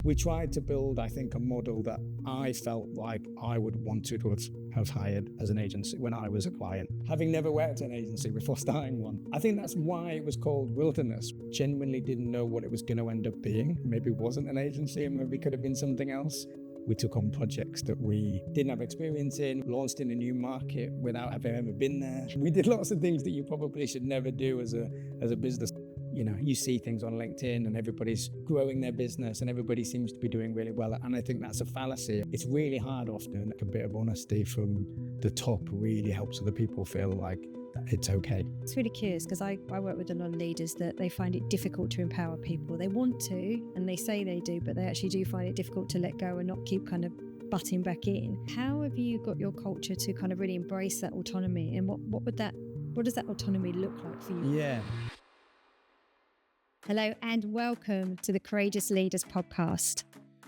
We tried to build, I think, a model that I felt like I would want to have hired as an agency when I was a client, having never worked at an agency before starting one. I think that's why it was called Wilderness. Genuinely didn't know what it was going to end up being. Maybe it wasn't an agency and maybe it could have been something else. We took on projects that we didn't have experience in, launched in a new market without having ever been there. We did lots of things that you probably should never do as a business. You know, you see things on LinkedIn and everybody's growing their business and everybody seems to be doing really well. And I think that's a fallacy. It's really hard often. A bit of honesty from the top really helps other people feel like it's okay. It's really curious because I work with a lot of leaders that they find it difficult to empower people. They want to, and they say they do, but they actually do find it difficult to let go and not keep kind of butting back in. How have you got your culture to kind of really embrace that autonomy? And what does that autonomy look like for you? Yeah. Hello and welcome to the Courageous Leaders podcast.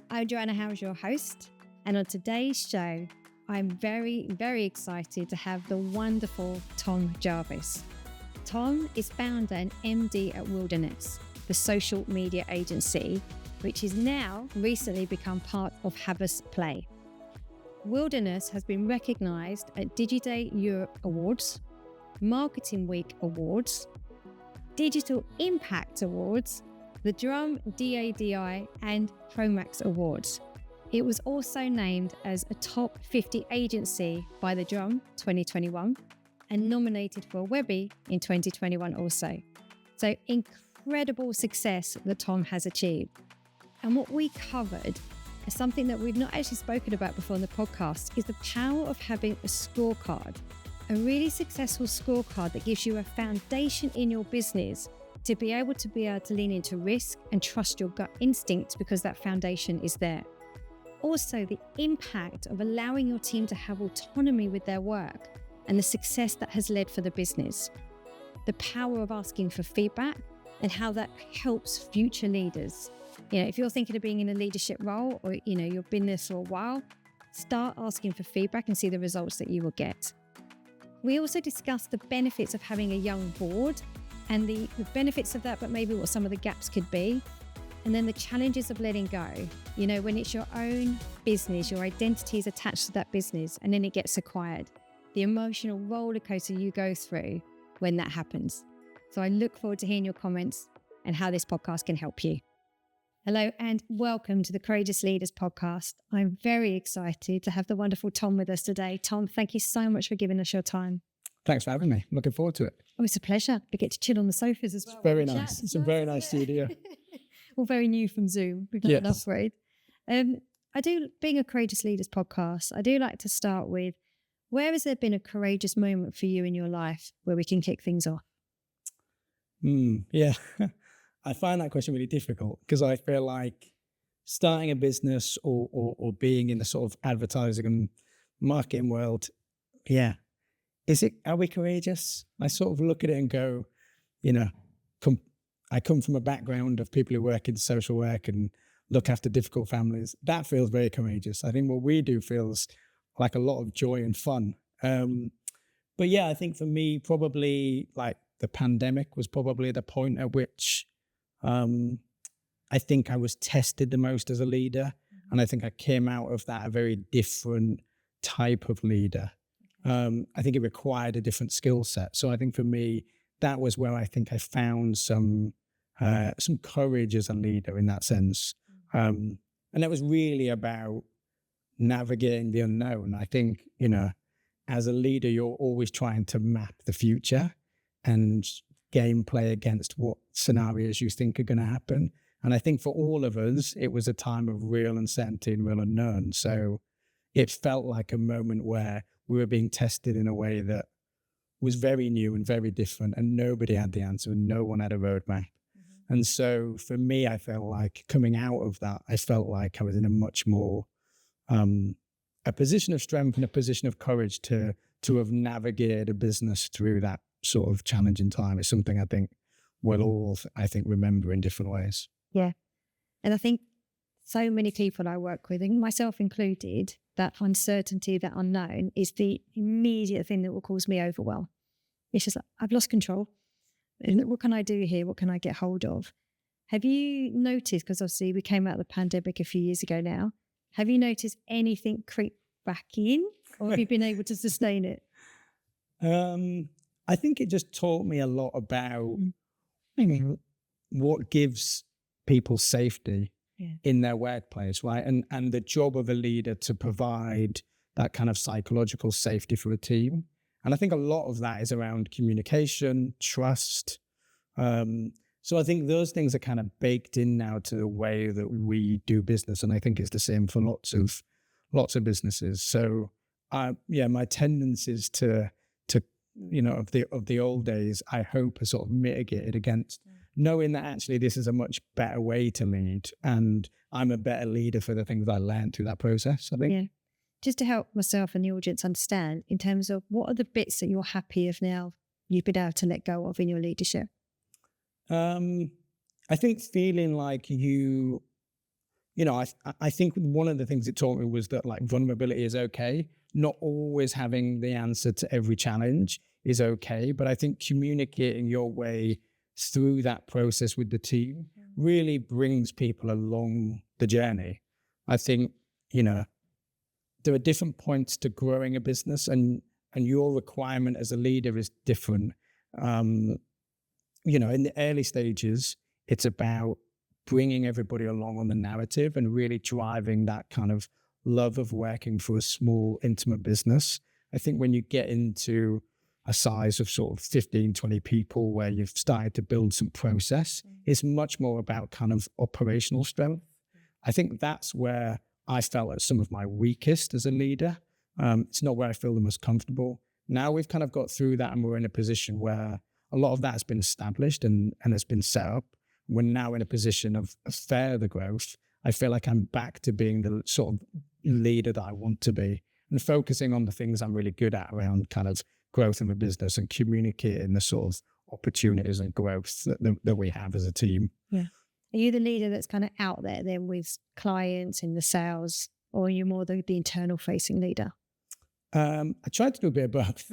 I'm Joanna Howes, your host, and on today's show, I'm very, very excited to have the wonderful Tom Jarvis. Tom is founder and MD at Wilderness, the social media agency, which is now recently become part of Habus Play. Wilderness has been recognised at DigiDay Europe Awards, Marketing Week Awards, Digital Impact Awards, the Drum DADI and Promax Awards. It was also named as a top 50 agency by the Drum 2021 and nominated for a Webby in 2021 also. So incredible success that Tom has achieved. And what we covered is something that we've not actually spoken about before in the podcast is the power of having a scorecard. A really successful scorecard that gives you a foundation in your business to be able to lean into risk and trust your gut instinct because that foundation is there. Also, the impact of allowing your team to have autonomy with their work and the success that has led for the business. The power of asking for feedback and how that helps future leaders. You know, if you're thinking of being in a leadership role or, you've been there for a while, start asking for feedback and see the results that you will get. We also discussed the benefits of having a young board and the benefits of that, but maybe what some of the gaps could be. And then the challenges of letting go. You know, when it's your own business, your identity is attached to that business and then it gets acquired. The emotional roller coaster you go through when that happens. So I look forward to hearing your comments and how this podcast can help you. Hello and welcome to the Courageous Leaders podcast. I'm very excited to have the wonderful Tom with us today. Tom, thank you so much for giving us your time. Thanks for having me. Looking forward to it. Oh, it's a pleasure. We get to chill on the sofas as well. It's very nice. It's a very nice studio. All very new from Zoom. We've done an upgrade. Being a Courageous Leaders podcast, I do like to start with, where has there been a courageous moment for you in your life where we can kick things off? Yeah. I find that question really difficult because I feel like starting a business or being in the sort of advertising and marketing world, are we courageous? I sort of look at it and go, I come from a background of people who work in social work and look after difficult families. That feels very courageous. I think what we do feels like a lot of joy and fun. But yeah, I think for me, probably like the pandemic was probably the point at which I think I was tested the most as a leader. And I think I came out of that a very different type of leader. I think it required a different skill set. So I think for me, that was where I think I found some courage as a leader in that sense. And that was really about navigating the unknown. I think, as a leader, you're always trying to map the future and gameplay against what scenarios you think are going to happen. And I think for all of us, it was a time of real uncertainty and real unknown. So it felt like a moment where we were being tested in a way that was very new and very different, and nobody had the answer and no one had a roadmap. And so for me, I felt like coming out of that, I felt like I was in a much more, a position of strength and a position of courage to have navigated a business through that sort of challenging time. It's something I think we'll all, remember in different ways. Yeah. And I think so many people I work with, and myself included, that uncertainty, that unknown is the immediate thing that will cause me overwhelm. It's just like, I've lost control. What can I do here? What can I get hold of? Have you noticed, because obviously we came out of the pandemic a few years ago now, have you noticed anything creep back in, or have you been able to sustain it? I think it just taught me a lot about what gives people safety in their workplace, right? And the job of a leader to provide that kind of psychological safety for a team. And I think a lot of that is around communication, trust. So I think those things are kind of baked in now to the way that we do business. And I think it's the same for lots of businesses. So my tendencies to of the old days, I hope are sort of mitigated against knowing that actually this is a much better way to lead, and I'm a better leader for the things I learned through that process, I think. Yeah. Just to help myself and the audience understand, in terms of what are the bits that you're happy of now you've been able to let go of in your leadership? I think feeling like I think one of the things it taught me was that like vulnerability is okay. Not always having the answer to every challenge is okay, but I think communicating your way through that process with the team really brings people along the journey. I think, there are different points to growing a business, and your requirement as a leader is different. In the early stages, it's about bringing everybody along on the narrative and really driving that kind of love of working for a small, intimate business. I think when you get into a size of sort of 15, 20 people where you've started to build some process, it's much more about kind of operational strength. I think that's where I felt at some of my weakest as a leader. It's not where I feel the most comfortable. Now we've kind of got through that, and we're in a position where a lot of that has been established and has been set up. We're now in a position of further growth. I feel like I'm back to being the sort of leader that I want to be, and focusing on the things I'm really good at around kind of growth of a business and communicating the sort of opportunities and growth that we have as a team. Yeah. Are you the leader that's kind of out there then with clients in the sales, or are you more the internal facing leader? I try to do a bit of both,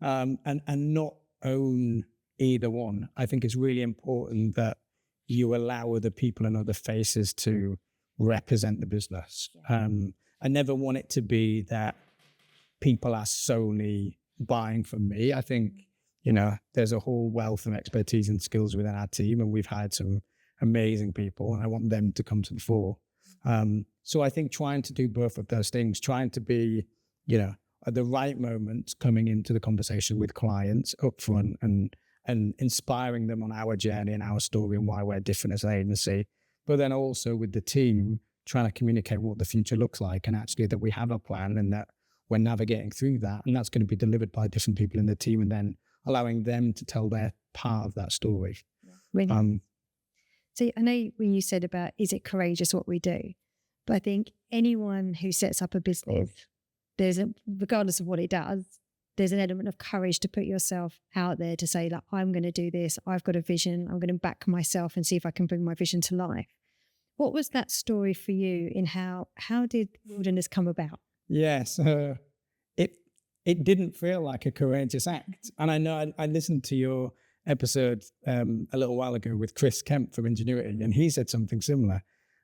and not own either one. I think it's really important that you allow other people and other faces to represent the business. I never want it to be that people are solely buying from me. I think, there's a whole wealth of expertise and skills within our team, and we've hired some amazing people, and I want them to come to the fore. So I think trying to do both of those things, trying to be, at the right moment, coming into the conversation with clients up front and inspiring them on our journey and our story and why we're different as an agency, but then also with the team, trying to communicate what the future looks like, and actually that we have a plan and that we're navigating through that, and that's going to be delivered by different people in the team, and then allowing them to tell their part of that story. Really? So I know when you said about, is it courageous what we do? But I think anyone who sets up a business, regardless of what it does, there's an element of courage to put yourself out there to say, like, I'm going to do this. I've got a vision. I'm going to back myself and see if I can bring my vision to life. What was that story for you in how did Wilderness come about? Yes, it didn't feel like a courageous act. And I know I listened to your episode a little while ago with Chris Kemp from Ingenuity, and he said something similar.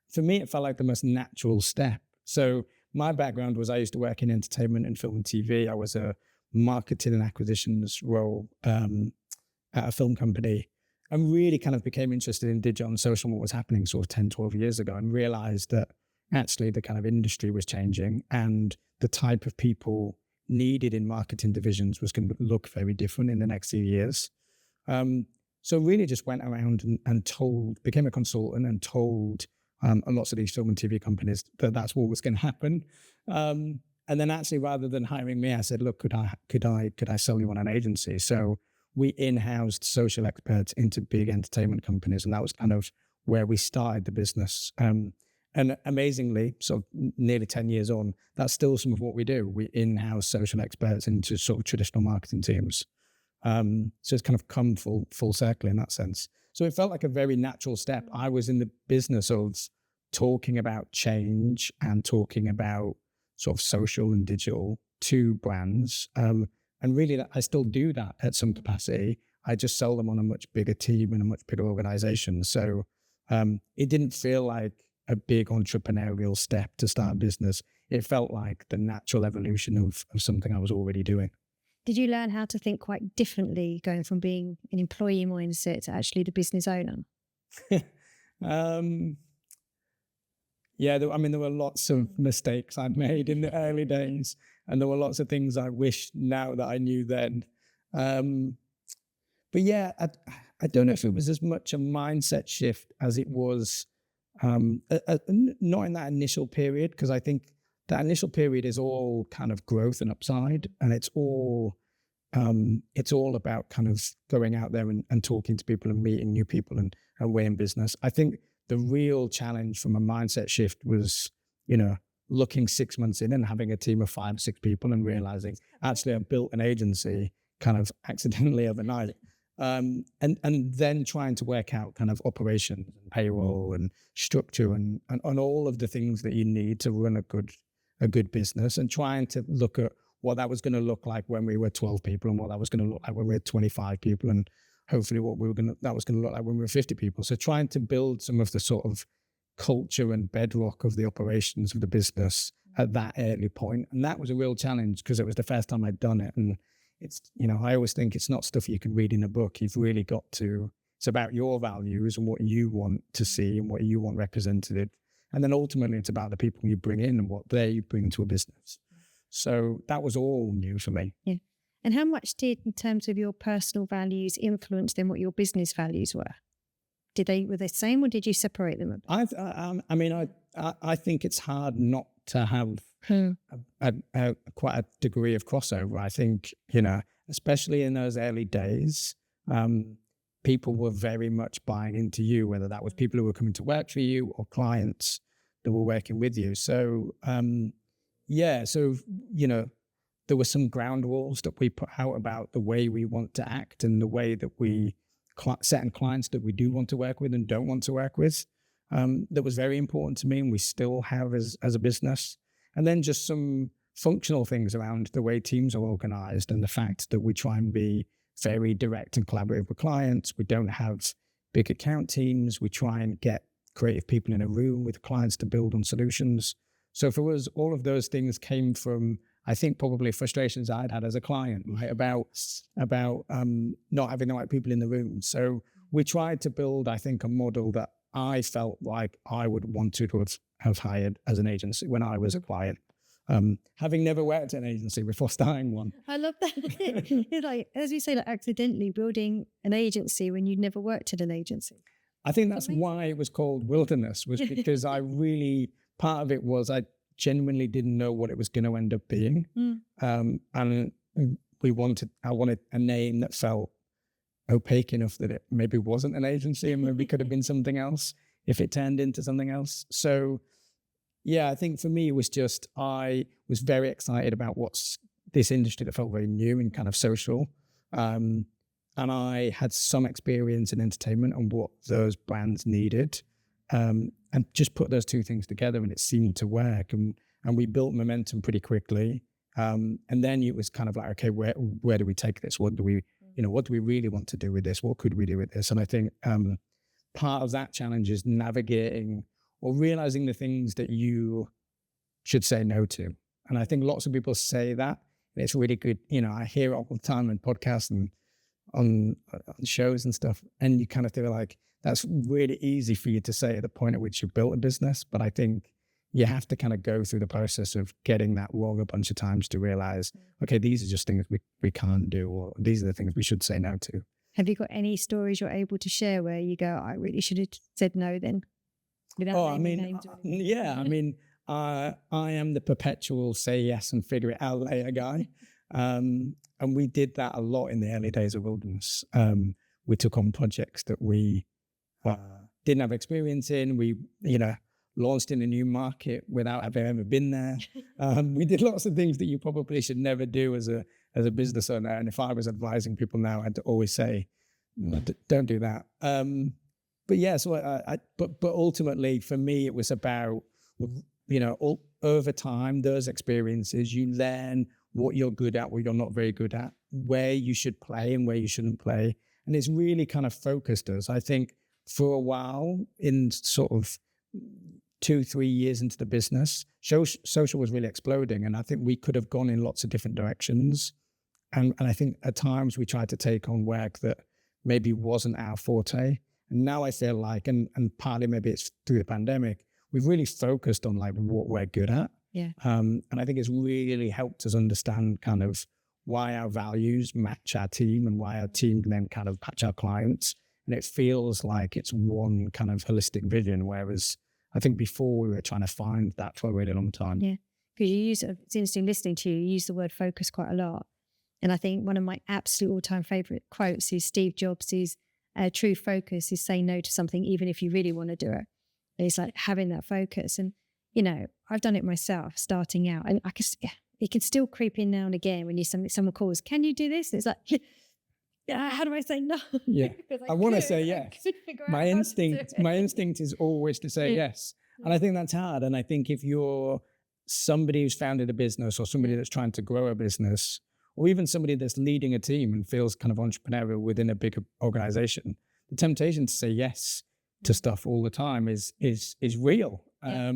For me, it felt like the most natural step. So my background was I used to work in entertainment and film and TV. I was a marketing and acquisitions role at a film company, and really kind of became interested in digital and social and what was happening sort of 10, 12 years ago, and realized that actually the kind of industry was changing and the type of people needed in marketing divisions was going to look very different in the next few years. So really just went around and became a consultant and told lots of these film and TV companies that that's what was going to happen. And then actually, rather than hiring me, I said, look, could I sell you on an agency? So we in-housed social experts into big entertainment companies. And that was kind of where we started the business. And amazingly, sort of nearly 10 years on, that's still some of what we do. We in-house social experts into sort of traditional marketing teams. So it's kind of come full circle in that sense. So it felt like a very natural step. I was in the business of talking about change and talking about sort of social and digital to brands. And really, I still do that at some capacity. I just sell them on a much bigger team and a much bigger organization. So It didn't feel like a big entrepreneurial step to start a business. It felt like the natural evolution of something I was already doing. Did you learn how to think quite differently going from being an employee mindset to actually the business owner? Yeah, there were lots of mistakes I'd made in the early days, and there were lots of things I wish now that I knew then. But yeah, I don't know if it was as much a mindset shift as it was not in that initial period, because I think that initial period is all kind of growth and upside, and it's all about kind of going out there and talking to people and meeting new people and winning business. I think the real challenge from a mindset shift was, looking 6 months in and having a team of 5 or 6 people and realizing actually I built an agency kind of accidentally overnight. And then trying to work out kind of operations and payroll and structure and all of the things that you need to run a good business, and trying to look at what that was going to look like when we were 12 people and what that was going to look like when we were 25 people, and hopefully that was going to look like when we were 50 people. So trying to build some of the sort of culture and bedrock of the operations of the business at that early point. And that was a real challenge because it was the first time I'd done it. And it's, I always think it's not stuff you can read in a book. You've really got to, it's about your values and what you want to see and what you want represented. And then ultimately it's about the people you bring in and what they bring to a business. So that was all new for me. Yeah. And how much did, in terms of your personal values, influence then what your business values were? Were they the same, or did you separate them? I think it's hard not to have quite a degree of crossover. I think, especially in those early days, people were very much buying into you, whether that was people who were coming to work for you or clients that were working with you. So, there were some ground rules that we put out about the way we want to act and the way that we certain clients that we do want to work with and don't want to work with. That was very important to me, and we still have as a business. And then just some functional things around the way teams are organized and the fact that we try and be very direct and collaborative with clients. We don't have big account teams. We try and get creative people in a room with clients to build on solutions. So for us, all of those things came from, I think, probably frustrations I'd had as a client, right, about not having the right people in the room. So we tried to build, I think, a model that I felt like I would want to have hired as an agency when I was a client. Having never worked at an agency before starting one. I love that. It's like, as you say, like accidentally building an agency when you'd never worked at an agency. I think that's why it was called Wilderness, was because part of it was I genuinely didn't know what it was going to end up being. And I wanted a name that felt opaque enough that it maybe wasn't an agency and maybe could have been something else if it turned into something else. So yeah, I think for me, it was just, I was very excited about what's this industry that felt very new and kind of social. And I had some experience in entertainment and what those brands needed. And just put those two things together and it seemed to work. And we built momentum pretty quickly. And then it was kind of like, okay, where do we take this? What do we really want to do with this? What could we do with this? And I think part of that challenge is navigating or realizing the things that you should say no to. And I think lots of people say that. And it's really good. I hear it all the time in podcasts and on shows and stuff. And you kind of feel like that's really easy for you to say at the point at which you built a business. But I think you have to kind of go through the process of getting that wrong a bunch of times to realize, okay, these are just things we can't do, or these are the things we should say no to. Have you got any stories you're able to share where you go, I really should have said no then? I am the perpetual say yes and figure it out later guy. And we did that a lot in the early days of Wilderness. We took on projects that we didn't have experience in. We, launched in a new market without having ever been there. We did lots of things that you probably should never do as a business owner. And if I was advising people now, I'd always say, don't do that. But yeah, so but ultimately for me, it was about, over time, those experiences, you learn what you're good at, what you're not very good at, where you should play and where you shouldn't play. And it's really kind of focused us. I think for a while, in sort of 2-3 years into the business, social was really exploding. And I think we could have gone in lots of different directions. And I think at times we tried to take on work that maybe wasn't our forte. And now I feel like, and partly maybe it's through the pandemic, we've really focused on like what we're good at. Yeah. And I think it's really helped us understand kind of why our values match our team and why our team can then kind of match our clients. And it feels like it's one kind of holistic vision, whereas I think before we were trying to find that for a really long time. Yeah. Because you use, it's interesting listening to you, you use the word focus quite a lot. And I think one of my absolute all-time favorite quotes is Steve Jobs' true focus is say no to something even if you really want to do it. And it's like having that focus. And, you know, I've done it myself starting out. And it can still creep in now and again when someone calls, can you do this? And it's like, how do I say no? Yeah, I want to say yes. My instinct is always to say yes. And I think that's hard. And I think if you're somebody who's founded a business or somebody that's trying to grow a business, or even somebody that's leading a team and feels kind of entrepreneurial within a bigger organization, the temptation to say yes to stuff all the time is real. Yeah.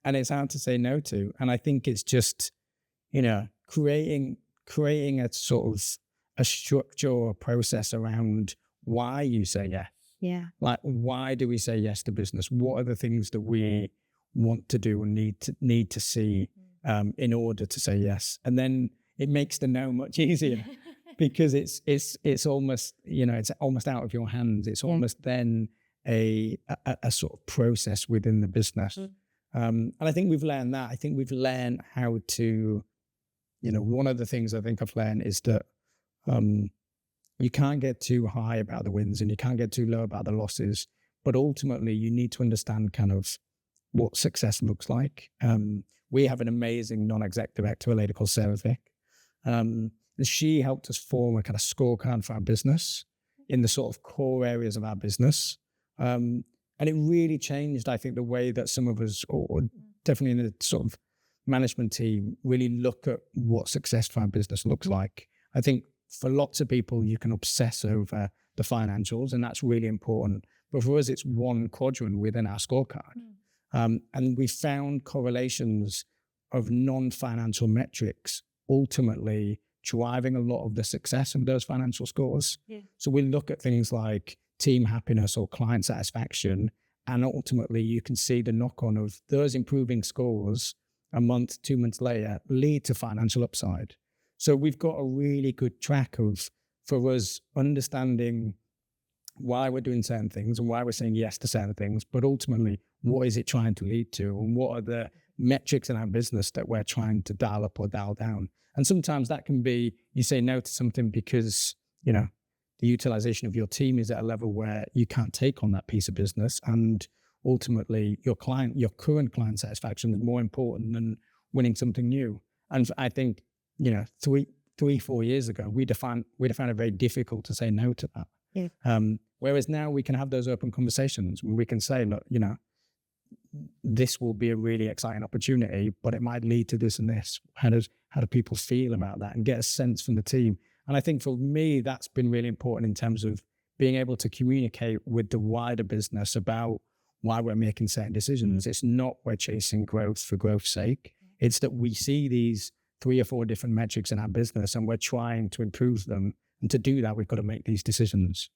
And it's hard to say no to. And I think it's just, you know, creating a sort of a structure or a process around why you say yes. Yeah. Like, why do we say yes to business? What are the things that we want to do and need to see in order to say yes? And then it makes the no much easier because it's almost, you know, it's almost out of your hands. It's almost then a sort of process within the business. And I think we've learned that. I think we've learned how to, you know, one of the things I think I've learned is that you can't get too high about the wins and you can't get too low about the losses, but ultimately you need to understand kind of what success looks like. We have an amazing non-exec director, a lady called Sarah Vick. She helped us form a kind of scorecard for our business in the sort of core areas of our business. And it really changed, I think, the way that some of us, or definitely in the sort of management team, really look at what success for our business looks like. I think for lots of people, you can obsess over the financials, and that's really important. But for us, it's one quadrant within our scorecard. And we found correlations of non-financial metrics ultimately driving a lot of the success of those financial scores. Yeah. So we look at things like team happiness or client satisfaction, and ultimately you can see the knock-on of those improving scores a month, 2 months later lead to financial upside. So we've got a really good track of, for us, understanding why we're doing certain things and why we're saying yes to certain things, but ultimately, what is it trying to lead to? And what are the metrics in our business that we're trying to dial up or dial down? And sometimes that can be, you say no to something because, you know, the utilization of your team is at a level where you can't take on that piece of business. And ultimately, your current client satisfaction is more important than winning something new. And I think, you know, 3-4 years ago, we'd have found it very difficult to say no to that. Yeah. Whereas now we can have those open conversations where we can say, look, you know, this will be a really exciting opportunity, but it might lead to this and this. How do people feel about that, and get a sense from the team? And I think for me, that's been really important in terms of being able to communicate with the wider business about why we're making certain decisions. It's not we're chasing growth for growth's sake. It's that we see these 3 or 4 different metrics in our business and we're trying to improve them. And to do that, we've got to make these decisions.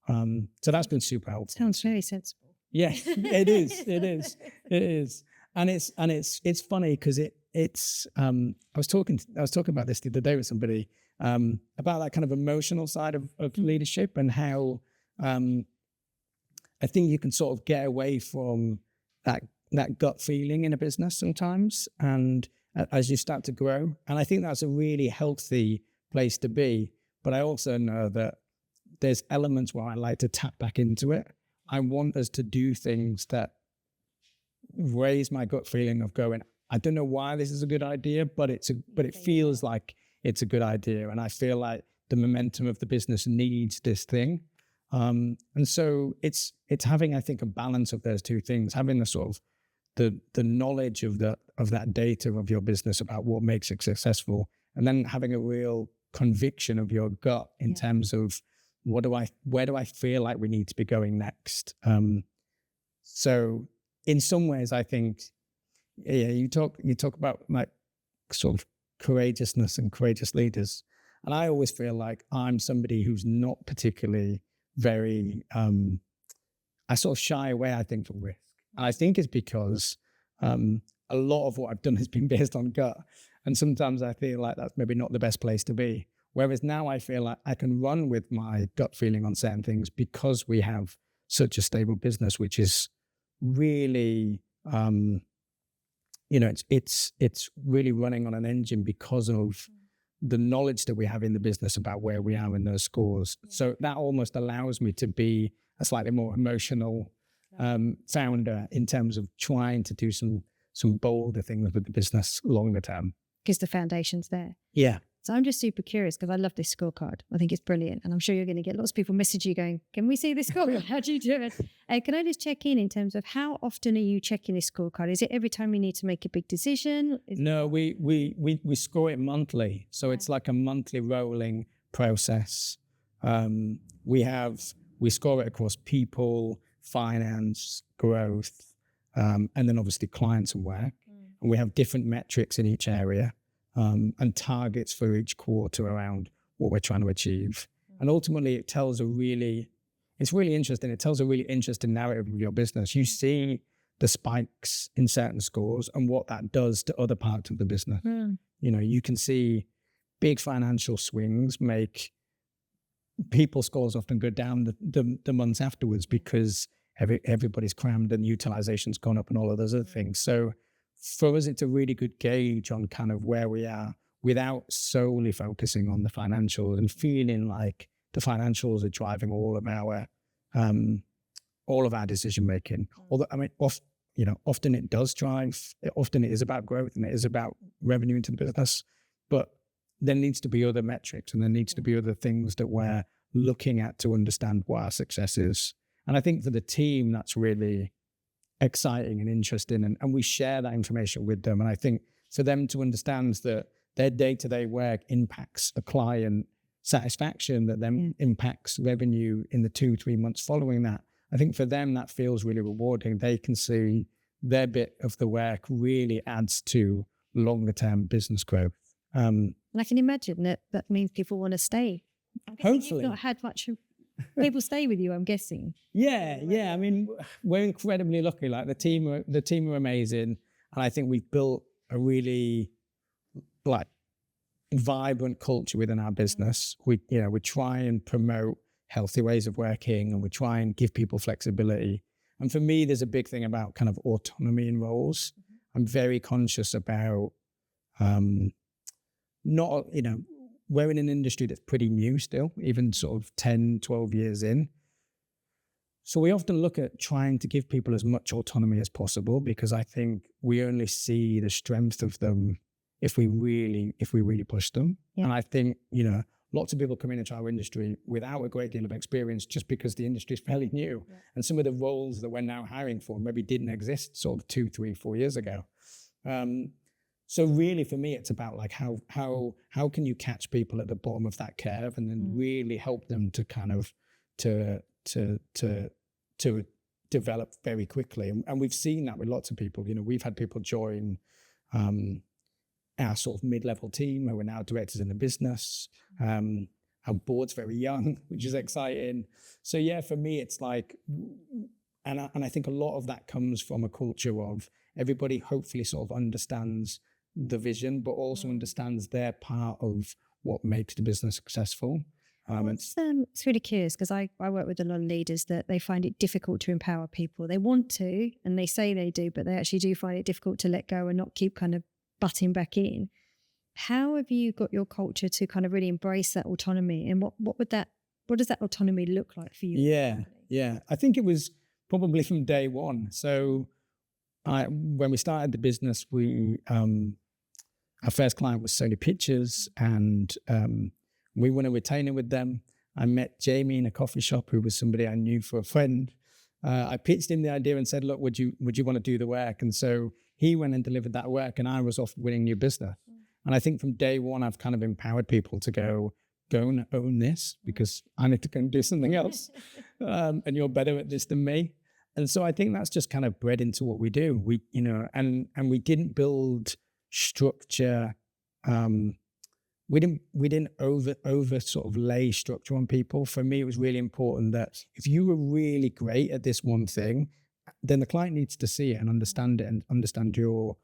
So that's been super helpful. Sounds very sensible. Yes, it is. It is. It is. And it's funny because it's I was talking about this the other day with somebody about that kind of emotional side of leadership, and how I think you can sort of get away from that gut feeling in a business sometimes, and as you start to grow. And I think that's a really healthy place to be. But I also know that there's elements where I like to tap back into it. I want us to do things that raise my gut feeling of going, I don't know why this is a good idea, but it feels like it's a good idea. And I feel like the momentum of the business needs this thing. And so it's having, I think, a balance of those two things, having the sort of the knowledge of that data of your business about what makes it successful, and then having a real conviction of your gut in terms of where do I feel like we need to be going next? So in some ways, I think, yeah, you talk about like sort of courageousness and courageous leaders. And I always feel like I'm somebody who's not particularly very, I sort of shy away, I think, from risk. And I think it's because a lot of what I've done has been based on gut. And sometimes I feel like that's maybe not the best place to be. Whereas now I feel like I can run with my gut feeling on certain things because we have such a stable business, which is really, it's really running on an engine because of the knowledge that we have in the business about where we are in those scores. So that almost allows me to be a slightly more emotional founder in terms of trying to do some bolder things with the business longer term. Because the foundation's there. Yeah. So I'm just super curious because I love this scorecard. I think it's brilliant. And I'm sure you're going to get lots of people message you going, can we see this scorecard? How do you do it? Can I just check in terms of how often are you checking this scorecard? Is it every time you need to make a big decision? No, we score it monthly. So it's like a monthly rolling process. We score it across people, finance, growth, and then obviously clients and work. And we have different metrics in each area. And targets for each quarter around what we're trying to achieve. And ultimately it's really interesting. It tells a really interesting narrative of your business. You see the spikes in certain scores and what that does to other parts of the business. You can see big financial swings make people scores often go down the months afterwards because everybody's crammed and utilization's gone up and all of those other things. So for us, it's a really good gauge on kind of where we are without solely focusing on the financials and feeling like the financials are driving all of our decision making. Although, I mean, often it does drive. Often it is about growth and it is about revenue into the business. But there needs to be other metrics and there needs to be other things that we're looking at to understand what our success is. And I think for the team, that's really exciting and interesting, and we share that information with them. And I think for them to understand that their day-to-day work impacts a client satisfaction, that then impacts revenue in the 2-3 months following that, I think for them that feels really rewarding. They can see their bit of the work really adds to longer-term business growth. And I can imagine that means people want to stay. Hopefully. You've not had much people stay with you, I'm guessing. Yeah. I mean, we're incredibly lucky. Like the team are amazing, and I think we've built a really like vibrant culture within our business. We try and promote healthy ways of working, and we try and give people flexibility. And for me, there's a big thing about kind of autonomy in roles. I'm very conscious about we're in an industry that's pretty new still, even sort of 10, 12 years in. So we often look at trying to give people as much autonomy as possible, because I think we only see the strength of them if we really push them. Yeah. And I think, lots of people come into our industry without a great deal of experience just because the industry is fairly new. Yeah. And some of the roles that we're now hiring for maybe didn't exist sort of 2, 3, 4 years ago. So really, for me, it's about like how can you catch people at the bottom of that curve and then really help them to kind of to develop very quickly. And we've seen that with lots of people. We've had people join our sort of mid-level team who are now directors in the business. Our board's very young, which is exciting. So yeah, for me, it's like, and I think a lot of that comes from a culture of everybody hopefully sort of understands the vision, but also understands their part of what makes the business successful. It's really curious because I work with a lot of leaders that they find it difficult to empower people. They want to, and they say they do, but they actually do find it difficult to let go and not keep kind of butting back in. How have you got your culture to kind of really embrace that autonomy? And what does that autonomy look like for you? Yeah. I think it was probably from day one. So when we started the business, our first client was Sony Pictures, and we won a retainer with them. I met Jamie in a coffee shop, who was somebody I knew for a friend. I pitched him the idea and said, look, would you want to do the work? And so he went and delivered that work, and I was off winning new business. And I think from day one, I've kind of empowered people to go, go and own this because I need to go and do something else. And you're better at this than me. And so I think that's just kind of bred into what we do. We, you know, and we didn't build structure. We didn't over sort of lay structure on people. For me, it was really important that if you were really great at this one thing, then the client needs to see it and understand it and understand your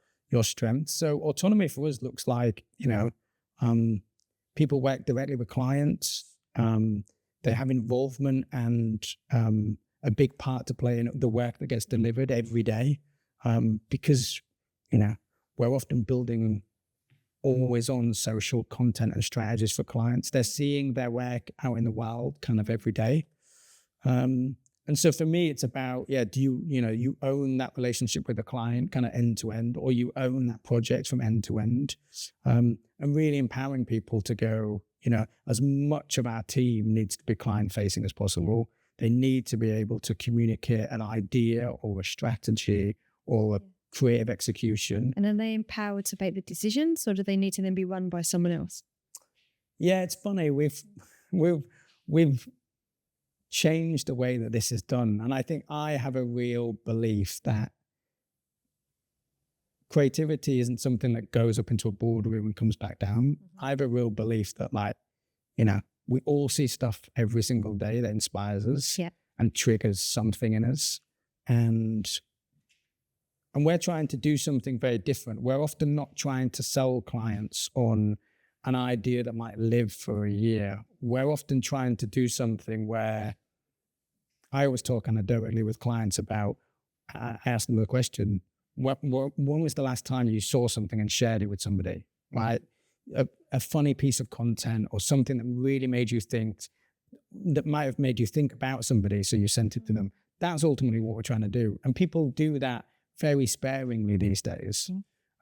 strengths. So autonomy for us looks like, you know, people work directly with clients. They have involvement and a big part to play in the work that gets delivered every day, because, you know, we're often building always on social content and strategies for clients. They're seeing their work out in the wild kind of every day. And so for me, it's about, do you own that relationship with the client kind of end to end, or you own that project from end to end, and really empowering people to go, you know, as much of our team needs to be client facing as possible. They need to be able to communicate an idea or a strategy or a creative execution. And are they empowered to make the decisions, or do they need to then be run by someone else? Yeah, it's funny. We've changed the way that this is done. And I think I have a real belief that creativity isn't something that goes up into a boardroom and comes back down. I have a real belief that, like, you know, we all see stuff every single day that inspires us and triggers something in us. And we're trying to do something very different. We're often not trying to sell clients on an idea that might live for a year. We're often trying to do something where I always talk anecdotally with clients about, I ask them the question, when was the last time you saw something and shared it with somebody, right? A funny piece of content or something that really made you think, that might have made you think about somebody, so you sent it to them. That's ultimately what we're trying to do. And people do that very sparingly these days.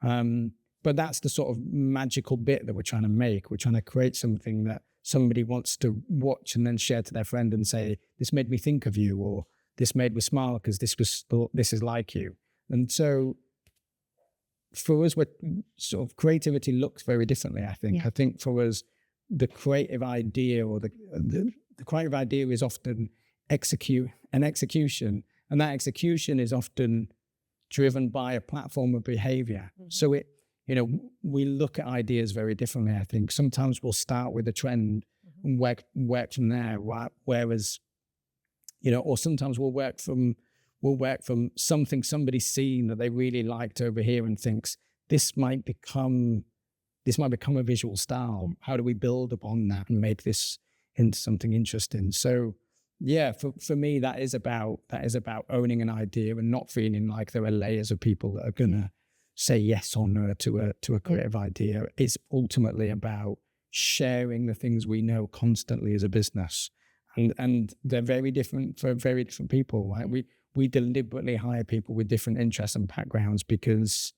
But that's the sort of magical bit that we're trying to make. We're trying to create something that somebody wants to watch and then share to their friend and say, this made me think of you, or this made me smile because this is like you. And so for us, sort of creativity looks very differently, I think. I think for us, the creative idea or the creative idea is often execution. And that execution is often driven by a platform of behavior. So we look at ideas very differently, I think. Sometimes we'll start with a trend and work from there, right? Whereas, you know, or sometimes we'll work from something somebody's seen that they really liked over here and thinks this might become a visual style. How do we build upon that and make this into something interesting? So yeah, for me, that is about owning an idea and not feeling like there are layers of people that are gonna say yes or no to a creative idea. It's ultimately about sharing the things we know constantly as a business, and they're very different for very different people. Right? We deliberately hire people with different interests and backgrounds because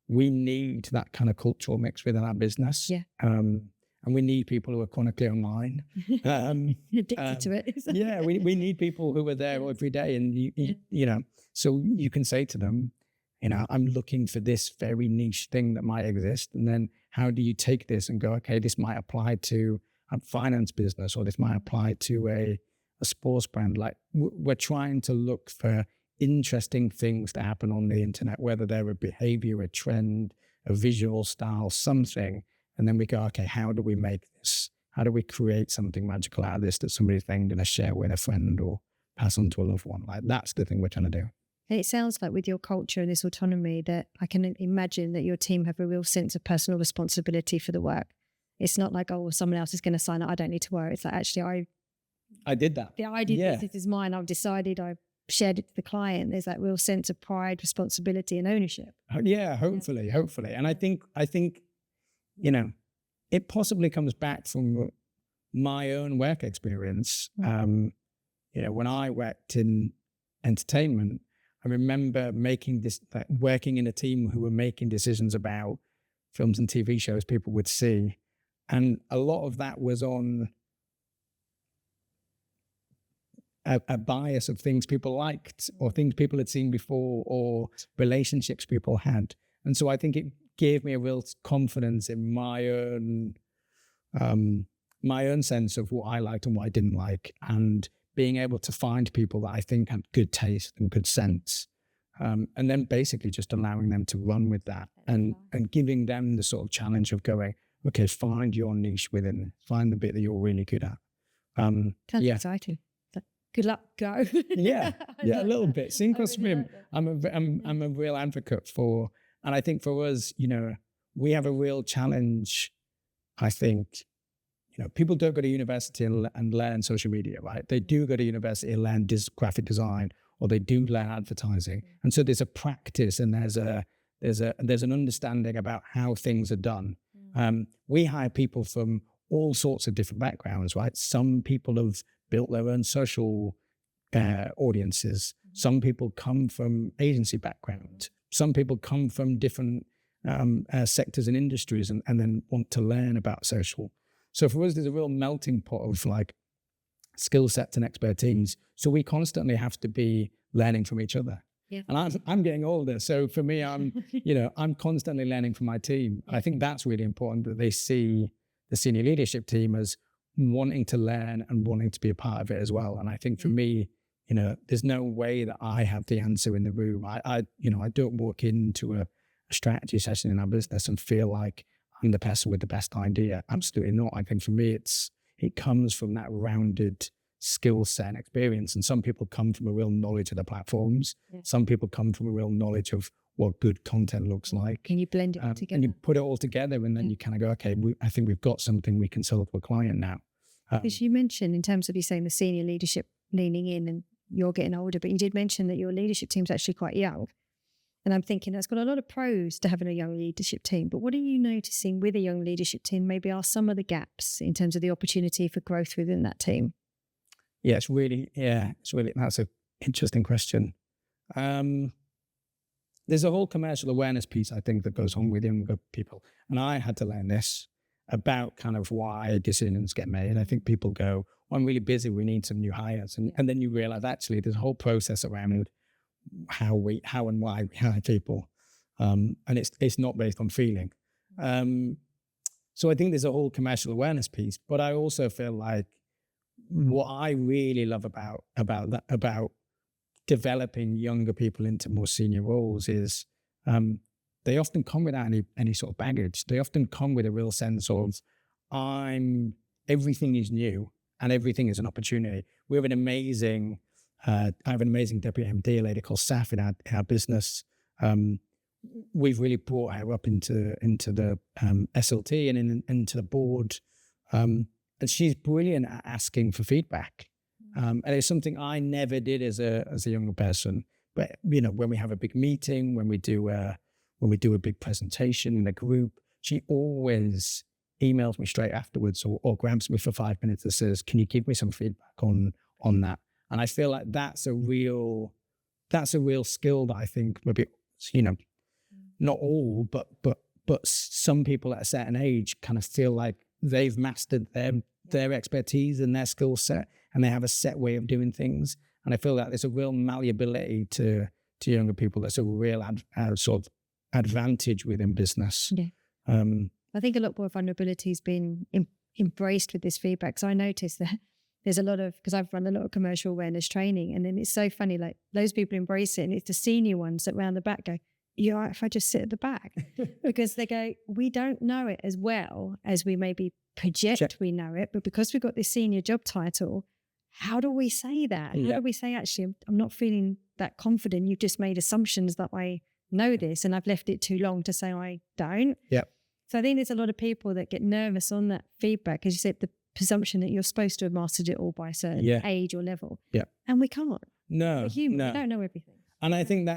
we need that kind of cultural mix within our business. And we need people who are chronically online. Addicted to it. We need people who are there every day. And, you know, so you can say to them, you know, I'm looking for this very niche thing that might exist. And then how do you take this and go, okay, this might apply to a finance business, or this might apply to a sports brand. Like, we're trying to look for interesting things to happen on the internet, whether they're a behavior, a trend, a visual style, something. And then we go, okay, how do we make this? How do we create something magical out of this that somebody's then going to share with a friend or pass on to a loved one? Like, that's the thing we're trying to do. And it sounds like with your culture and this autonomy that I can imagine that your team have a real sense of personal responsibility for the work. It's not like, oh, someone else is going to sign it, I don't need to worry. It's like, actually, I did that. Yeah, I did this. This is mine. I've decided. I've shared it to the client. There's that real sense of pride, responsibility, and ownership. Yeah, hopefully. And I think, you know, it possibly comes back from my own work experience. You know, when I worked in entertainment, I remember working in a team who were making decisions about films and TV shows people would see. And a lot of that was on a bias of things people liked or things people had seen before or relationships people had. And so I think it gave me a real confidence in my own my own sense of what I liked and what I didn't like, and being able to find people that I think had good taste and good sense. And then basically just allowing them to run with that, and giving them the sort of challenge of going, okay, find your niche within it, find the bit that you're really good at. Sounds Yeah. exciting. Good luck, go. Yeah, yeah, a little bit. Sink or swim. Like that. I'm a real advocate for, and I think for us, we have a real challenge. I think, people don't go to university and learn social media, right? They do go to university and learn graphic design, or they do learn advertising, and so there's a practice and there's an understanding about how things are done. We hire people from all sorts of different backgrounds, right? Some people have built their own social audiences. Some people come from agency background. Some people come from different sectors and industries and then want to learn about social. So for us, there's a real melting pot of like skill sets and expertise. So we constantly have to be learning from each other. Yeah. And I'm getting older. So for me, I'm constantly learning from my team. I think that's really important, that they see the senior leadership team as wanting to learn and wanting to be a part of it as well. And I think for me, there's no way that I have the answer in the room. I don't walk into a strategy session in our business and feel like I'm the person with the best idea. Absolutely not. I think for me, it comes from that rounded skill set and experience. And some people come from a real knowledge of the platforms. Yeah. Some people come from a real knowledge of what good content looks like. Can you blend it all together? And you put it all together, and then you kind of go, okay, I think we've got something we can sell to a client now. Because you mentioned, in terms of you saying the senior leadership leaning in and you're getting older, but you did mention that your leadership team's actually quite young. And I'm thinking that's got a lot of pros to having a young leadership team. But what are you noticing with a young leadership team maybe are some of the gaps in terms of the opportunity for growth within that team? Yeah, it's really, that's an interesting question. There's a whole commercial awareness piece, I think, that goes on with younger people. And I had to learn this about kind of why decisions get made. I think people go, well, I'm really busy, we need some new hires. And then you realize actually there's a whole process around how and why we hire people. And it's not based on feeling. So I think there's a whole commercial awareness piece, but I also feel like what I really love about developing younger people into more senior roles is they often come without any sort of baggage. They often come with a real sense of everything is new and everything is an opportunity. We have I have an amazing deputy MD, a lady called Saf in our business. We've really brought her up into the SLT and into the board. And she's brilliant at asking for feedback. And it's something I never did as a younger person. But when we have a big meeting, when we do a big presentation in a group, she always emails me straight afterwards or grabs me for 5 minutes and says, "Can you give me some feedback on that?" And I feel like that's a real skill that I think maybe not all, but some people at a certain age kind of feel like they've mastered their expertise and their skill set, and they have a set way of doing things. And I feel that there's a real malleability to younger people. That's a real sort of advantage within business. Yeah. I think a lot more vulnerability has been embraced with this feedback. So I noticed that there's a lot of, because I've run a lot of commercial awareness training, and then it's so funny, like those people embrace it, and it's the senior ones that round the back go, "You all right if I just sit at the back?" Because they go, we don't know it as well as we maybe project we know it, but because we've got this senior job title, how do we say that? How do we say, actually, I'm not feeling that confident. You've just made assumptions that I know this, and I've left it too long to say I don't. Yeah. So I think there's a lot of people that get nervous on that feedback, as you said, the presumption that you're supposed to have mastered it all by a certain age or level. Yeah. And we can't. No. We're human. No. We don't know everything. And I think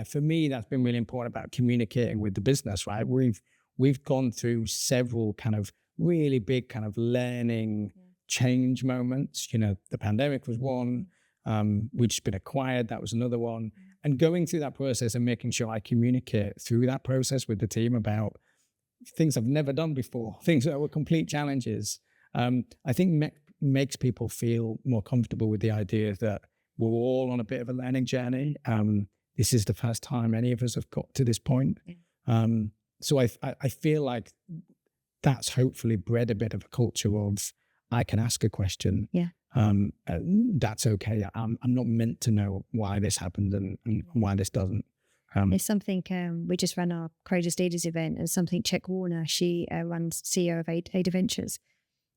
for me, that's been really important about communicating with the business, right? We've gone through several kind of really big kind of learning change moments. The pandemic was one. We'd just been acquired. That was another one. And going through that process and making sure I communicate through that process with the team about things I've never done before, things that were complete challenges, I think makes people feel more comfortable with the idea that we're all on a bit of a learning journey. This is the first time any of us have got to this point. So I feel like that's hopefully bred a bit of a culture of, I can ask a question. Yeah. That's okay. I'm not meant to know why this happened and why this doesn't. It's something, we just ran our Courageous Leaders event, and something Czech Warner, she runs CEO of Ada Ventures.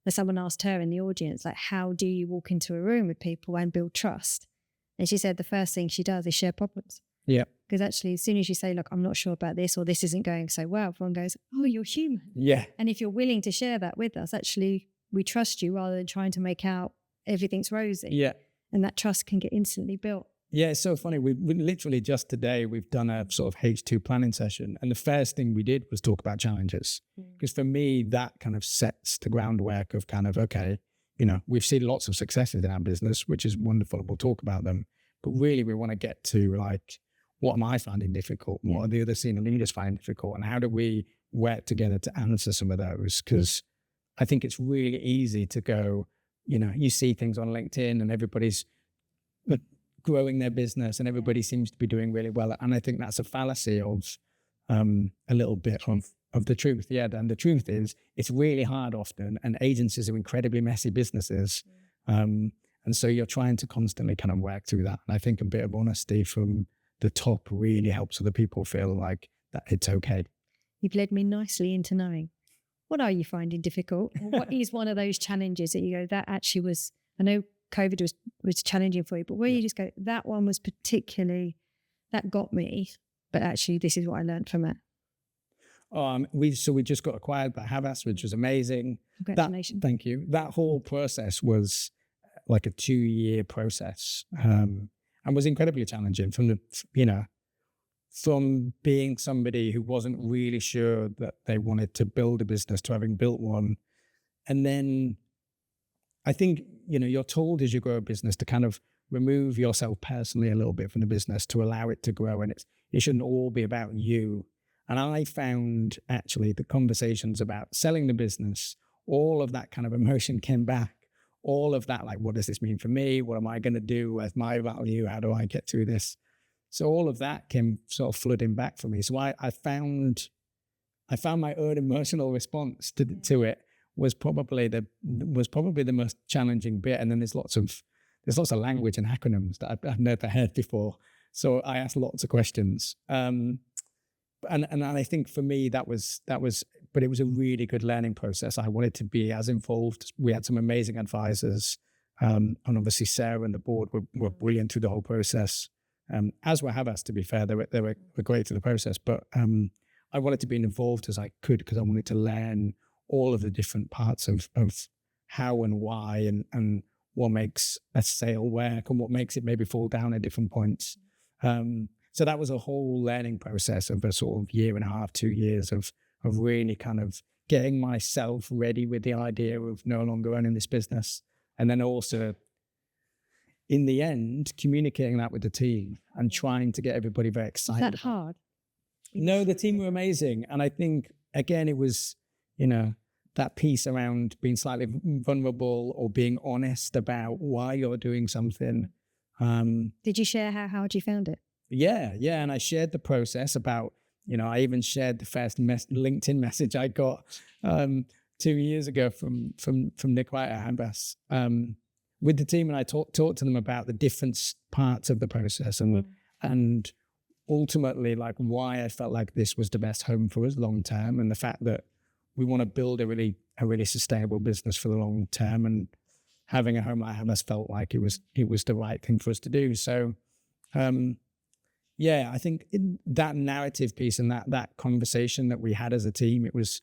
And someone asked her in the audience, like, how do you walk into a room with people and build trust? And she said the first thing she does is share problems. Yeah. Because actually, as soon as you say, look, I'm not sure about this, or this isn't going so well, everyone goes, oh, you're human. Yeah. And if you're willing to share that with us, actually, we trust you rather than trying to make out everything's rosy. Yeah. And that trust can get instantly built. Yeah, it's so funny. We literally just today, we've done a sort of H2 planning session. And the first thing we did was talk about challenges. Because for me, that kind of sets the groundwork of kind of, okay, you know, we've seen lots of successes in our business, which is wonderful. We'll talk about them. But really, we want to get to like, what am I finding difficult? What are the other senior leaders finding difficult? And how do we work together to answer some of those? Because I think it's really easy to go, you know, you see things on LinkedIn and everybody's growing their business and everybody seems to be doing really well. And I think that's a fallacy of a little bit of the truth. Yeah. And the truth is it's really hard often, and agencies are incredibly messy businesses. And so you're trying to constantly kind of work through that. And I think a bit of honesty from the top really helps other people feel like that it's okay. You've led me nicely into knowing, what are you finding difficult? What is one of those challenges that you go, that actually was, I know COVID was challenging for you, but where you just go, that one was particularly, that got me, but actually this is what I learned from it. We just got acquired by Jarvis, which was amazing. Congratulations. Thank you. That whole process was like a 2-year process, and was incredibly challenging from being somebody who wasn't really sure that they wanted to build a business to having built one. And then I think, you know, you're told as you grow a business to kind of remove yourself personally a little bit from the business to allow it to grow. And it shouldn't all be about you. And I found actually the conversations about selling the business, all of that kind of emotion came back. All of that, like, what does this mean for me? What am I going to do? Where's my value? How do I get through this? So all of that came sort of flooding back for me. So I found my own emotional response to it was probably the most challenging bit. And then there's lots of language and acronyms that I've never heard before. So I asked lots of questions. And I think for me that was, but it was a really good learning process. I wanted to be as involved. We had some amazing advisors, and obviously Sarah and the board were brilliant through the whole process. As were Jarvis, to be fair, they were great through the process. But I wanted to be involved as I could because I wanted to learn all of the different parts of how and why and what makes a sale work and what makes it maybe fall down at different points. So that was a whole learning process of a sort of 1.5, 2 years of really kind of getting myself ready with the idea of no longer owning this business. And then also, in the end, communicating that with the team and trying to get everybody very excited. Is that hard? No, the team were amazing. And I think, again, it was, you know, that piece around being slightly vulnerable or being honest about why you're doing something. Did you share how hard you found it? Yeah. And I shared the process about, you know, I even shared the first LinkedIn message I got 2 years ago from Nick Wright at Jarvis with the team. And I talked to them about the different parts of the process and ultimately like why I felt like this was the best home for us long term, and the fact that we want to build a really sustainable business for the long term, and having a home like Jarvis felt like it was the right thing for us to do. So yeah, I think that narrative piece and that conversation that we had as a team, it was,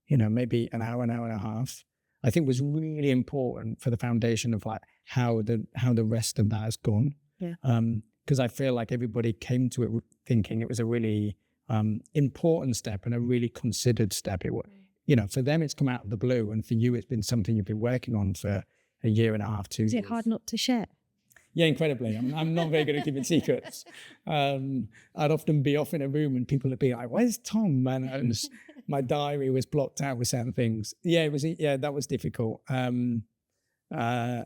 you know, maybe an hour and a half, I think was really important for the foundation of like how the rest of that has gone. Yeah. Because I feel like everybody came to it thinking it was a really important step and a really considered step. It was, you know, for them it's come out of the blue, and for you it's been something you've been working on for 1.5, 2 years. Is it hard not to share? Yeah, incredibly. I'm not very good at keeping secrets. I'd often be off in a room and people would be like, "Where's Tom?" And my diary was blocked out with certain things. Yeah, that was difficult. That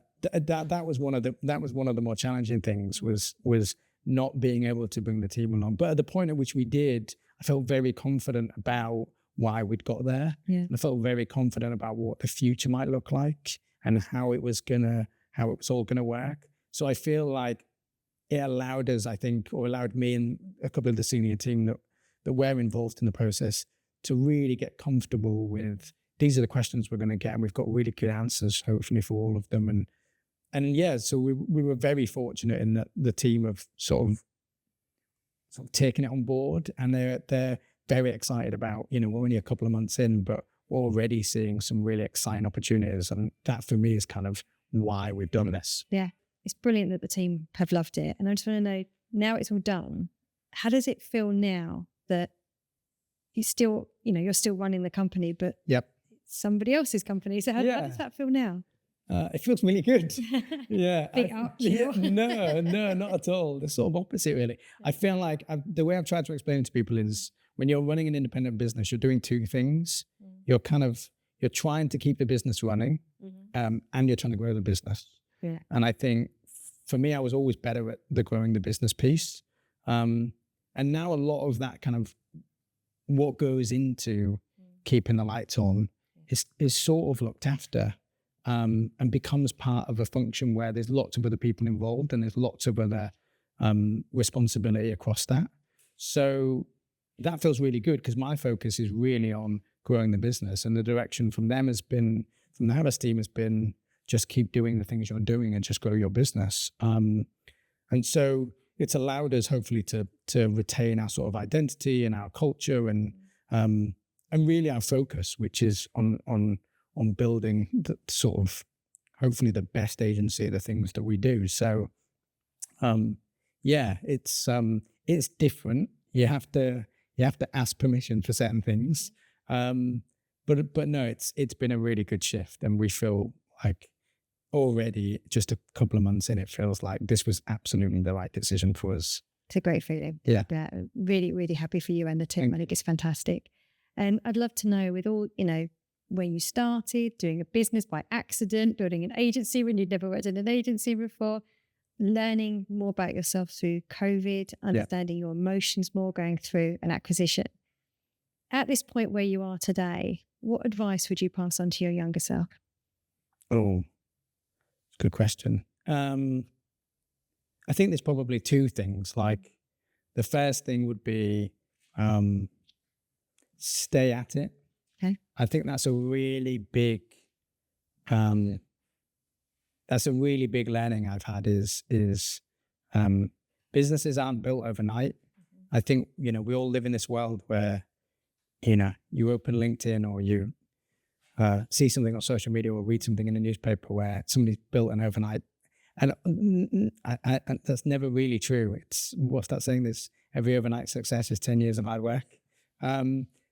was one of the more challenging things was not being able to bring the team along. But at the point at which we did, I felt very confident about why we'd got there. Yeah. And I felt very confident about what the future might look like and how it was all gonna work. So I feel like it allowed us, I think, or allowed me and a couple of the senior team that were involved in the process to really get comfortable with, these are the questions we're going to get, and we've got really good answers, hopefully, for all of them. And yeah, so we were very fortunate in that the team have sort of taken it on board, and they're very excited about, we're only a couple of months in, but we're already seeing some really exciting opportunities. And that for me is kind of why we've done this. Yeah. It's brilliant that the team have loved it. And I just want to know, now it's all done, how does it feel now that you still, you're still running the company, but Yep. somebody else's company. So how does that feel now? It feels really good. Yeah. Big yeah. No, not at all. The sort of opposite, really. I feel like the way I've tried to explain it to people is when you're running an independent business, you're doing two things. You're trying to keep the business running, and you're trying to grow the business. Yeah. And I think for me, I was always better at the growing the business piece. And now a lot of that kind of what goes into keeping the lights on is sort of looked after, and becomes part of a function where there's lots of other people involved and there's lots of other responsibility across that. So that feels really good because my focus is really on growing the business, and the direction from the Jarvis team has been, just keep doing the things you're doing and just grow your business. And so it's allowed us hopefully to retain our sort of identity and our culture and really our focus, which is on building the sort of hopefully the best agency of the things that we do. So it's different. You have to ask permission for certain things. But no, it's been a really good shift, and we feel like already just a couple of months in, it feels like this was absolutely the right decision for us. It's a great feeling. Yeah. Really, really happy for you and the team. I think it's fantastic. And I'd love to know, with all, when you started doing a business by accident, building an agency when you'd never worked in an agency before, learning more about yourself through COVID, understanding your emotions more, going through an acquisition. At this point where you are today, what advice would you pass on to your younger self? Oh, good question. I think there's probably two things. Like the first thing would be stay at it. Okay. I think that's a really big learning I've had is businesses aren't built overnight. I think, we all live in this world where, you open LinkedIn or you see something on social media or read something in a newspaper where somebody's built an overnight. And that's never really true. It's, what's that saying? This every overnight success is 10 years of hard work.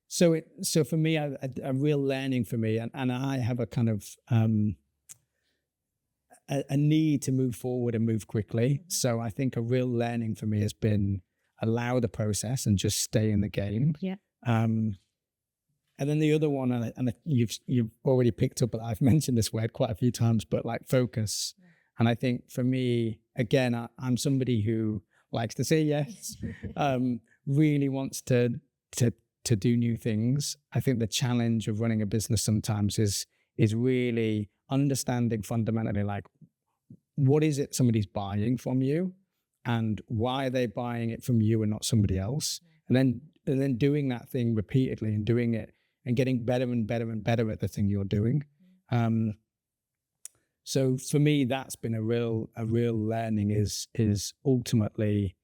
So for me, a real learning for me, and I have a kind of a need to move forward and move quickly. So I think a real learning for me has been allow the process and just stay in the game. Yeah. And then the other one, and you've already picked up, I've mentioned this word quite a few times, but like focus. Yeah. And I think for me, again, I'm somebody who likes to say yes, really wants to do new things. I think the challenge of running a business sometimes is really understanding fundamentally, like, what is it somebody's buying from you, and why are they buying it from you and not somebody else? And then doing that thing repeatedly and doing it and getting better and better and better at the thing you're doing. So for me, that's been a real learning is ultimately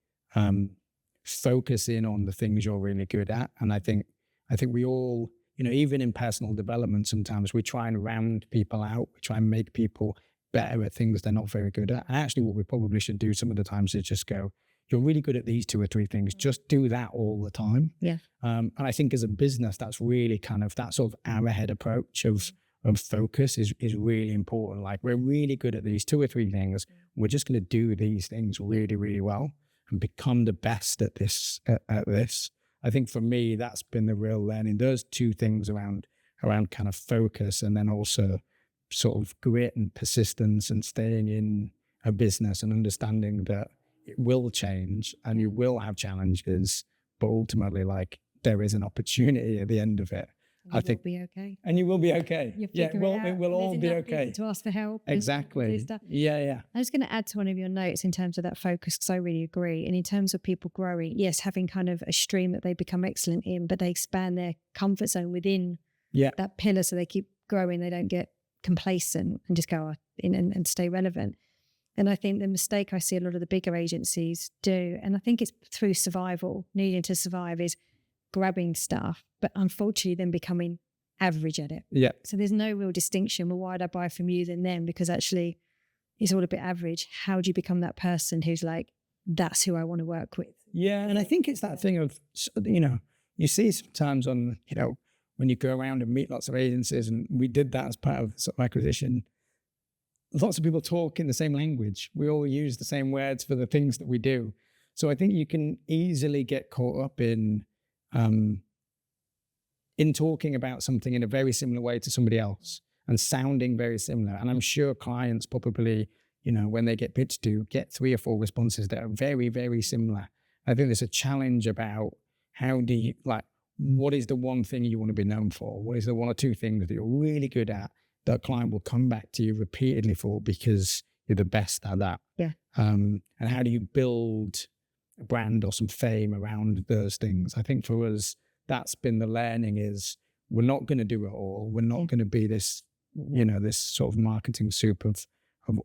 focusing on the things you're really good at. And I think we all, even in personal development, sometimes we try and round people out. We try and make people better at things they're not very good at. And actually what we probably should do some of the times is just go, you're really good at these 2 or 3 things. Just do that all the time. Yeah. And I think as a business, that's really kind of that sort of arrowhead approach of focus is really important. Like, we're really good at these 2 or 3 things. We're just going to do these things really, really well and become the best at this. I think for me, that's been the real learning. Those 2 things around kind of focus, and then also sort of grit and persistence and staying in a business and understanding that it will change and you will have challenges, but ultimately, like, there is an opportunity at the end of it. I think will be okay. And you will be okay. It will all be okay. To ask for help. Exactly. Yeah. I was going to add to one of your notes in terms of that focus, because I really agree. And in terms of people growing, yes, having kind of a stream that they become excellent in, but they expand their comfort zone within that pillar, so they keep growing. They don't get complacent and just go in and stay relevant. And I think the mistake I see a lot of the bigger agencies do, and I think it's through survival, needing to survive, is grabbing stuff, but unfortunately then becoming average at it. Yeah. So there's no real distinction. Well, why'd I buy from you than them? Because actually it's all a bit average. How do you become that person who's like, that's who I want to work with? Yeah. And I think it's that thing of, you see sometimes on, when you go around and meet lots of agencies, and we did that as part of sort of acquisition, lots of people talk in the same language. We all use the same words for the things that we do. So I think you can easily get caught up in talking about something in a very similar way to somebody else and sounding very similar. And I'm sure clients probably, when they get pitched to, get 3 or 4 responses that are very, very similar. I think there's a challenge about how do you, what is the one thing you want to be known for? What is the 1 or 2 things that you're really good at that a client will come back to you repeatedly for because you're the best at that? Yeah. And how do you build a brand or some fame around those things? I think for us, that's been the learning, is we're not going to do it all. We're not going to be this, this sort of marketing soup of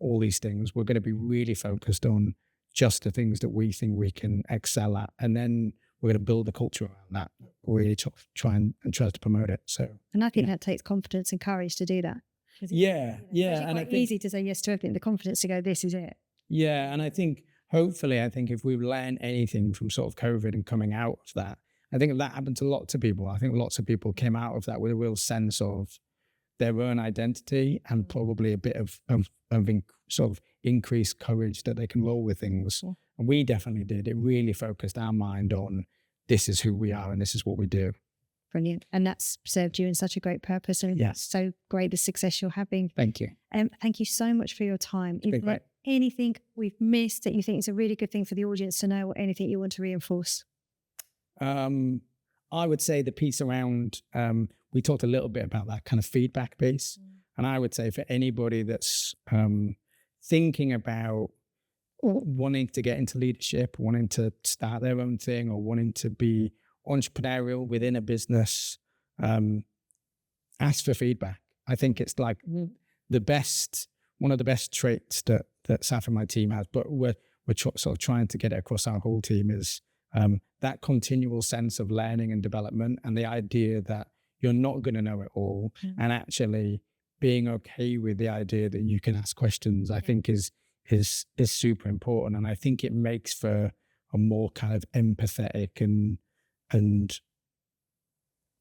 all these things. We're going to be really focused on just the things that we think we can excel at. And then we're going to build a culture around that, really try to promote it. So, and I think that takes confidence and courage to do that. Yeah. And it's easy to say yes to everything, the confidence to go, this is it. Yeah. And I think, hopefully, if we've learned anything from sort of COVID and coming out of that, I think that happened to lots of people. I think lots of people came out of that with a real sense of their own identity and probably a bit of sort of increased courage that they can roll with things. Yeah. And we definitely did. It really focused our mind on, this is who we are and this is what we do. Brilliant. And that's served you in such a great purpose. And yes. It's so great, the success you're having. Thank you. Thank you so much for your time. Is there anything we've missed that you think is a really good thing for the audience to know, or anything you want to reinforce? I would say the piece around, we talked a little bit about that kind of feedback piece. And I would say for anybody that's thinking about wanting to get into leadership, wanting to start their own thing, or wanting to be entrepreneurial within a business, ask for feedback. I think it's like one of the best traits that Saf and my team has, but we're sort of trying to get it across our whole team, is that continual sense of learning and development, and the idea that you're not going to know it all, and actually being okay with the idea that you can ask questions, I think is super important. And I think it makes for a more kind of empathetic and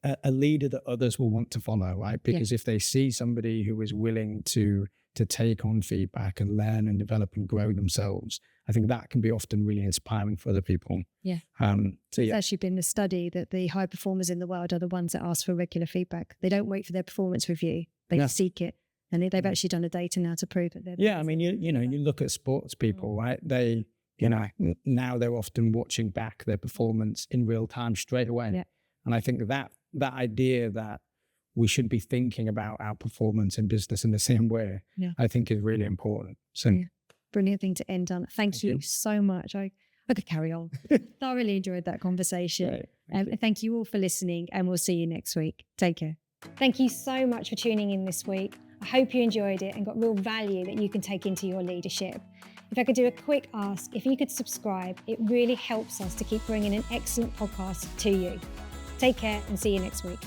a leader that others will want to follow, right? Because if they see somebody who is willing to take on feedback and learn and develop and grow themselves, I think that can be often really inspiring for other people. Yeah. It's actually been the study that the high performers in the world are the ones that ask for regular feedback. They don't wait for their performance review. They seek it. And they've actually done the data now to prove that they're... Yeah, I mean, you look at sports people, right? They, now they're often watching back their performance in real time straight away. Yeah. And I think that idea that we should be thinking about our performance in business in the same way, I think is really important. So, brilliant thing to end on. Thank you so much. I could carry on. Thoroughly enjoyed that conversation. Thank you all for listening, and we'll see you next week. Take care. Thank you so much for tuning in this week. I hope you enjoyed it and got real value that you can take into your leadership. If I could do a quick ask, if you could subscribe, it really helps us to keep bringing an excellent podcast to you. Take care and see you next week.